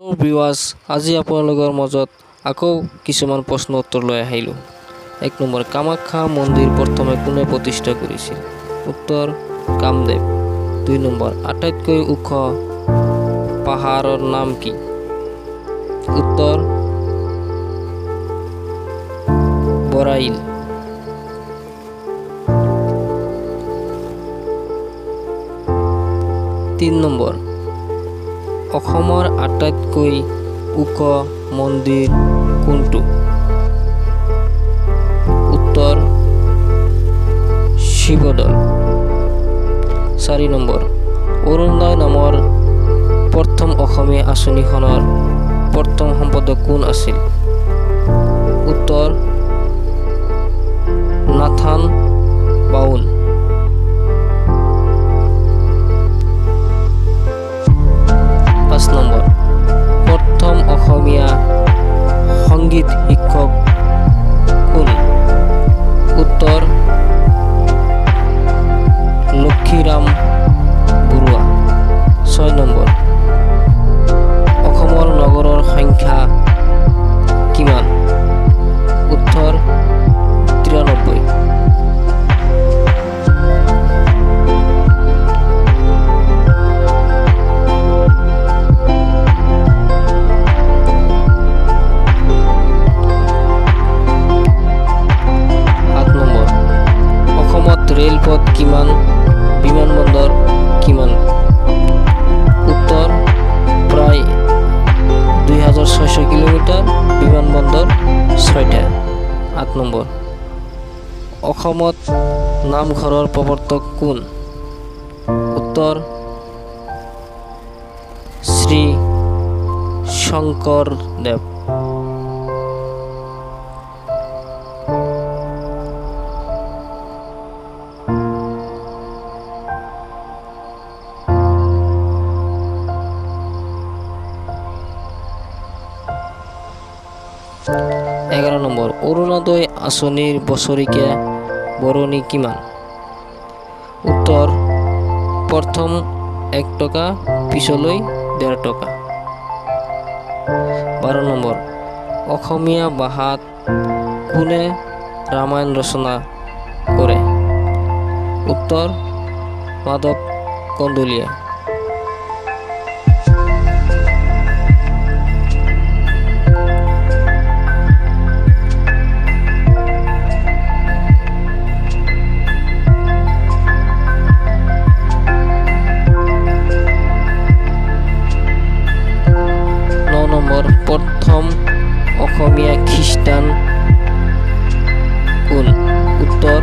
Viewers, আজি আপোনালোকৰ মাজত আকৌ কিছুমান প্ৰশ্ন উত্তৰ লৈ আহিলোঁ। 1 নম্বৰ, কামাখ্যা মন্দিৰ প্ৰথমে কোনে প্ৰতিষ্ঠা কৰিছিল? উত্তৰ, কামদেৱ। 2 নম্বৰ, আটাইতকৈ ওখ পাহাৰৰ নাম কি? উত্তৰ, বৰাইল। 3 নম্বৰ, অসমৰ আটাইতকৈ ওখ মন্দিৰ কোনটো? উত্তৰ, শিৱদৌল। 4 নম্বৰ, অৰুণোদয় নামৰ প্ৰথম অসমীয়া আঁচনিখনৰ প্ৰথম সম্পাদক কোন আছিল? উত্তৰ, নাথান বাউন। 5 নম্বৰ, প্ৰথম অসমীয়া সংগীত শিক্ষক কোন? উত্তৰ, লক্ষীৰাম বৰুৱা। 6 নম্বৰ, অসমৰ নগৰৰ সংখ্যা কিমান? উত্তৰ, 93। 7 নম্বৰ, অসমত ৰেলপথ কিমান, বিমানবন্দৰ কিমান? উত্তৰ, প্ৰায় 2600 কিলোমিটাৰ, বিমানবন্দৰ 6টা। 8 নম্বৰ, অসমত নামঘৰৰ প্ৰৱৰ্তক কোন? উত্তৰ, শ্ৰী শংকৰদেৱ। 11 নম্বৰ, অৰুণোদয় আঁচনিৰ বছৰেকীয়া বৰঙনি কিমান? উত্তৰ, প্ৰথম 1 টকা, পিছলৈ 1.5 টকা। 12 নম্বৰ, অসমীয়া ভাষাত কোনে ৰামায়ণ ৰচনা কৰে? উত্তৰ, মাধৱ কন্দলীয়ে। 9 নম্বৰ, প্ৰথম অসমীয়া খ্ৰীষ্টান কোন? উত্তৰ,